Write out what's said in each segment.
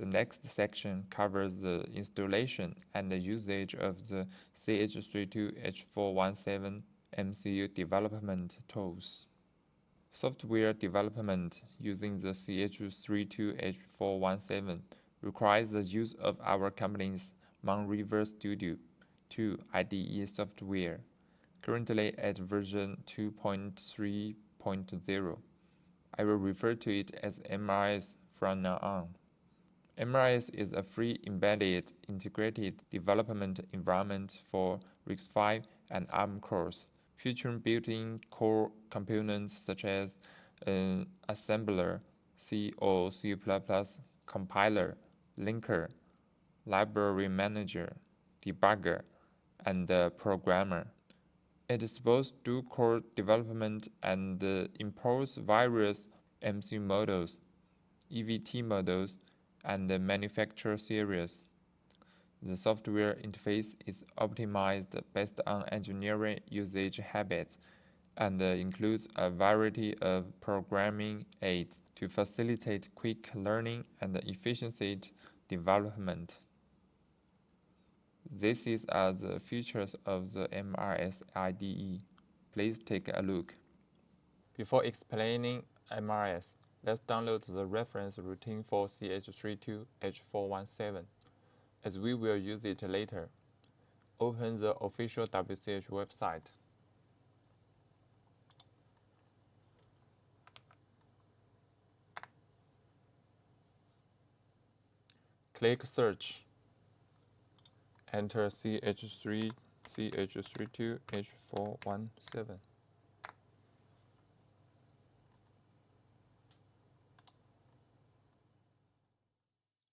The next section covers the installation and the usage of the CH32H417 MCU development tools. Software development using the CH32H417 requires the use of our company's MounRiver Studio 2 IDE software, currently at version 2.3.0. I will refer to it as MRS from now on. MRS is a free embedded integrated development environment for RISC-V and ARM cores, featuring built-in core components such as an assembler, C or C++, compiler, linker, library manager, debugger, and programmer. It supports dual-core development and imports various MCU models, EVT models, and the manufacturer series. The software interface is optimized based on engineering usage habits and includes a variety of programming aids to facilitate quick learning and efficient development. This is the features of the MRS IDE. Please take a look. Before explaining MRS, let's download the reference routine for CH32H417, as we will use it later. Open the official WCH website. Click Search. Enter CH32H417.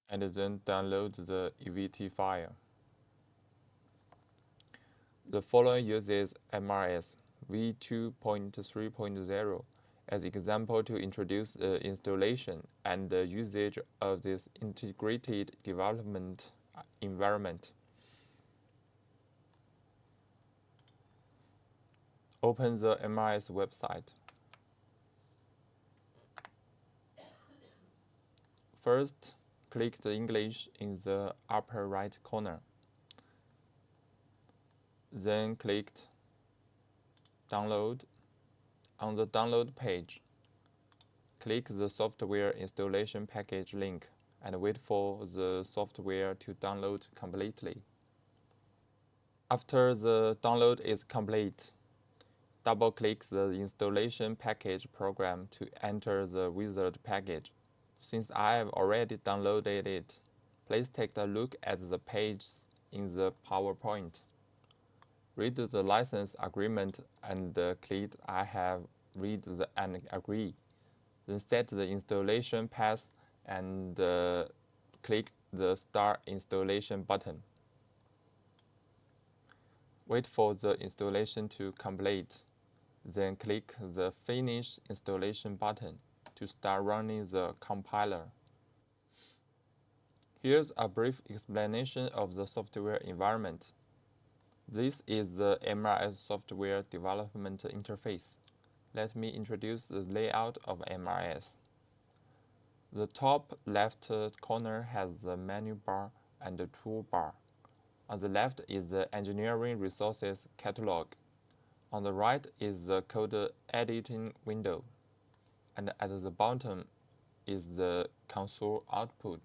And then download the EVT file. The following uses MRS v2.3.0 as example to introduce the installation and the usage of this integrated development environment. Open the MRS website. First, click the English in the upper right corner. Then click Download. On the download page, click the software installation package link and wait for the software to download completely. After the download is complete, double-click the installation package program to enter the wizard package. Since I have already downloaded it, please take a look at the page in the PowerPoint. Read the license agreement and click I have read and agree. Then set the installation path and click the Start Installation button. Wait for the installation to complete. Then click the Finish Installation button to start running the compiler. Here's a brief explanation of the software environment. This is the MRS software development interface. Let me introduce the layout of MRS. The top left corner has the menu bar and the toolbar. On the left is the Engineering Resources catalog. On the right is the code editing window. And at the bottom is the console output.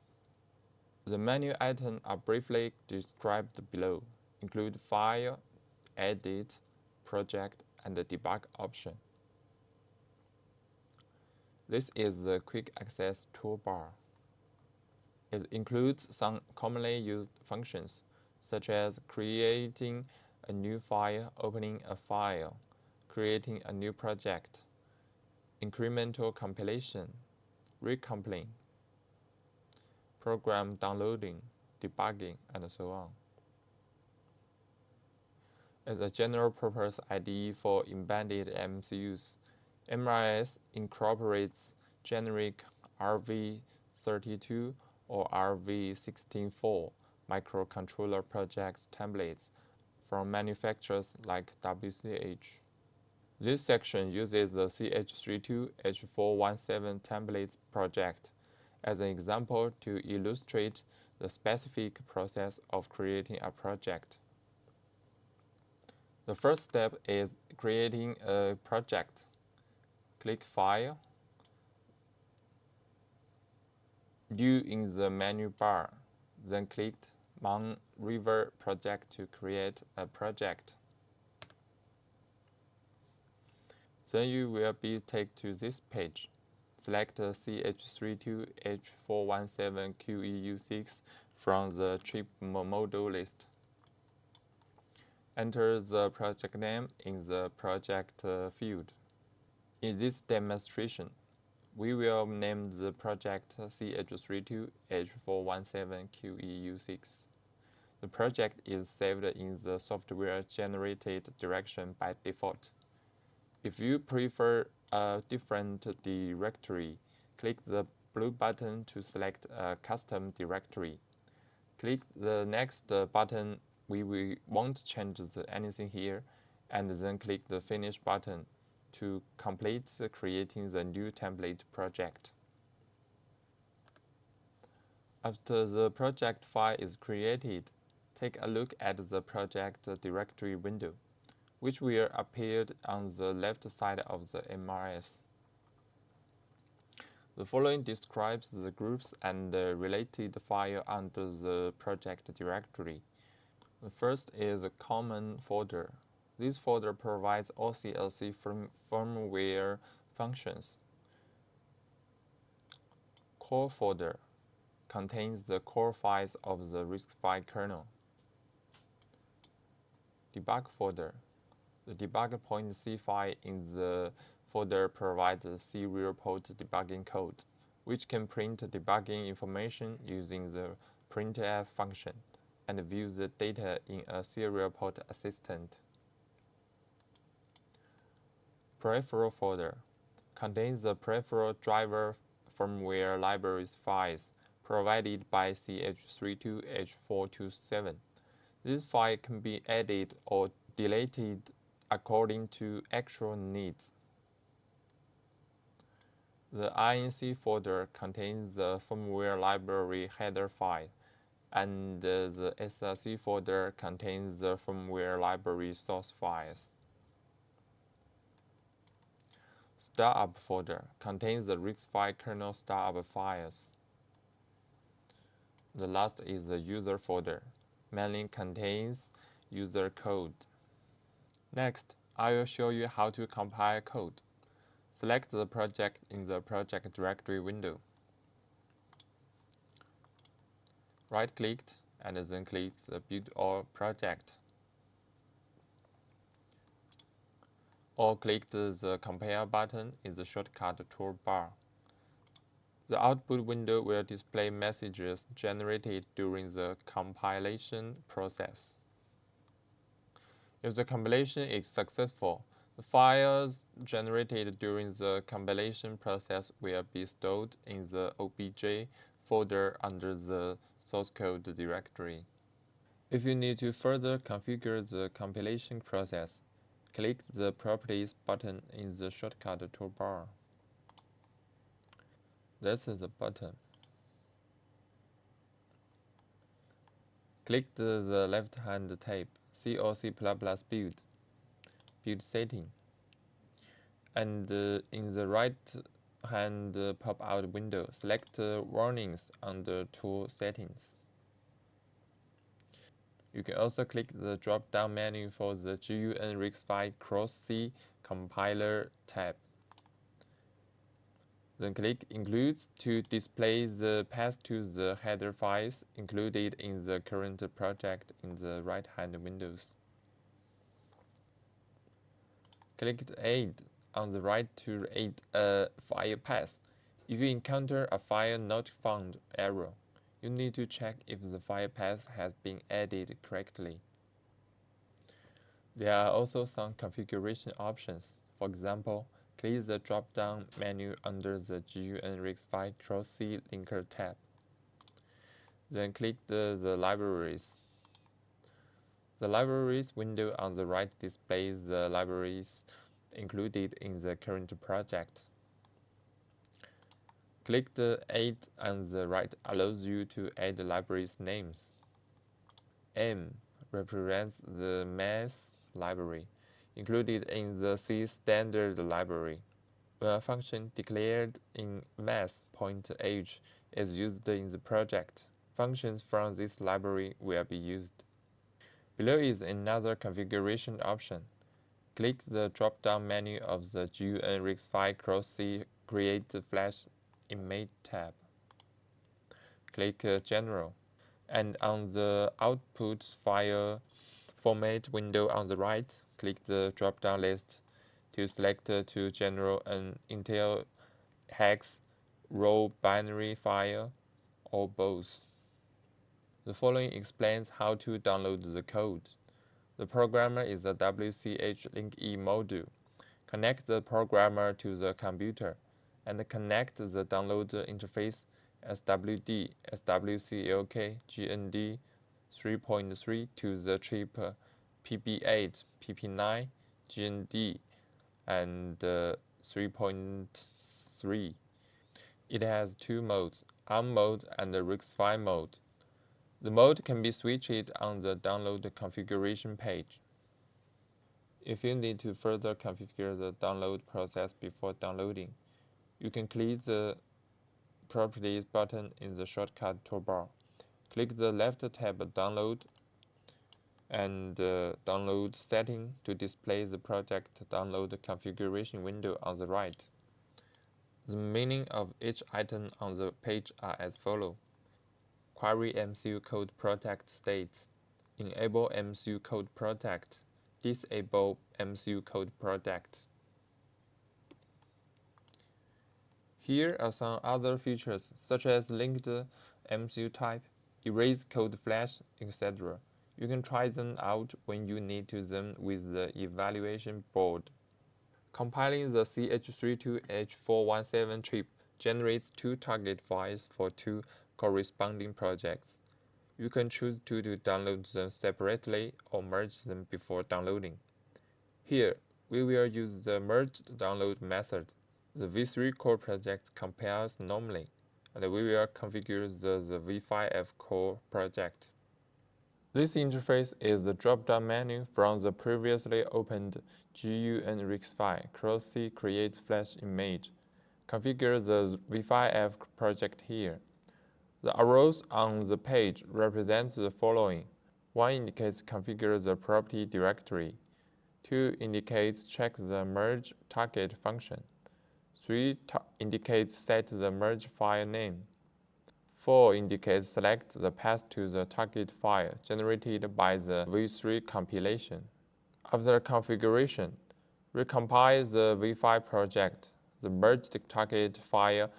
The menu items are briefly described below, include File, Edit, Project, and the Debug option. This is the Quick Access toolbar. It includes some commonly used functions, such as creating a new file, opening a file, creating a new project, incremental compilation, recompling, program downloading, debugging, and so on. As a general-purpose IDE for embedded MCUs, MRS incorporates generic RV32 or RV164 microcontroller project templates from manufacturers like WCH. This section uses the CH32H417 templates project as an example to illustrate the specific process of creating a project. The first step is creating a project. Click File, New in the menu bar, then click MounRiver Project to create a project. Then you will be taken to this page. Select CH32H417 QEU6 from the chip model list. Enter the project name in the project field. In this demonstration, we will name the project CH32H417 QEU6. The project is saved in the software generated direction by default. If you prefer a different directory, click the blue button to select a custom directory. Click the next button. We won't change anything here, and then click the Finish button to complete creating the new template project. After the project file is created, take a look at the project directory window, which will appear on the left side of the MRS. The following describes the groups and the related file under the project directory. The first is a common folder. This folder provides OCLC firmware functions. Core folder contains the core files of the RISC-V kernel. Debug folder. The debug.c file in the folder provides a serial port debugging code, which can print debugging information using the printf function and view the data in a serial port assistant. Peripheral folder contains the peripheral driver firmware libraries files provided by CH32H417. This file can be added or deleted according to actual needs. The INC folder contains the firmware library header file, and the SRC folder contains the firmware library source files. Startup folder contains the RISC-V kernel startup files. The last is the user folder, mainly contains user code. Next, I will show you how to compile code. Select the project in the project directory window. Right-click and then click the Build All Project. Or click the Compare button in the shortcut toolbar. The output window will display messages generated during the compilation process. If the compilation is successful, the files generated during the compilation process will be stored in the OBJ folder under the source code directory. If you need to further configure the compilation process, click the Properties button in the shortcut toolbar. This is the button. Click the left-hand tab, COC++ Build Setting, and in the right-hand pop-out window, select Warnings under Tool Settings. You can also click the drop-down menu for the GUN RISC-V Cross-C Compiler tab. Then click Includes to display the path to the header files included in the current project in the right-hand windows. Click Add on the right to add a file path. If you encounter a file not found error, you need to check if the file path has been added correctly. There are also some configuration options. For example, click the drop-down menu under the GUN RISC-V Cross-C Linker tab. Then click the Libraries. The Libraries window on the right displays the libraries included in the current project. Click the Add on the right allows you to add libraries names. M represents the math library included in the C standard library. When a function declared in math point age is used in the project, functions from this library will be used. Below is another configuration option. Click the drop-down menu of the GUN RISC-V Cross-C Create Flash Image tab. Click General, and on the Output File Format window on the right, click the drop-down list to select to General an Intel hex, raw binary file, or both. The following explains how to download the code. The programmer is the WCH Link E module. Connect the programmer to the computer and connect the download interface SWD, SWCLK, GND 3.3 to the chip PP8, PP9, GND, and 3.3. It has two modes, ARM mode and RISC-V mode. The mode can be switched on the download configuration page. If you need to further configure the download process before downloading, you can click the Properties button in the shortcut toolbar. Click the left tab Download and Download Setting to display the project download configuration window on the right. The meaning of each item on the page are as follows. Query MCU code protect states enable MCU code protect, disable MCU code protect. Here are some other features such as linked MCU type, erase code flash, etc. You can try them out when you need to them with the evaluation board. Compiling the CH32H417 chip generates two target files for two corresponding projects. You can choose to download them separately or merge them before downloading. Here, we will use the merged download method. The V3 core project compiles normally, and we will configure the V5F core project. This interface is the drop-down menu from the previously opened GUN RISC-V Cross-C Create Flash Image. Configure the V5F project here. The arrows on the page represent the following. 1 indicates configure the property directory. 2 indicates check the merge target function. 3 indicates set the merge file name. 4 indicates select the path to the target file generated by the V3 compilation. After configuration, recompile the V5 project. The merged target file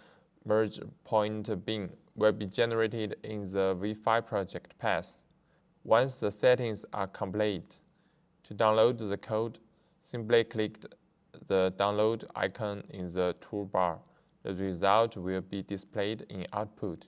merge point bin will be generated in the V5 project path. Once the settings are complete, to download the code, simply click the download icon in the toolbar. The result will be displayed in output.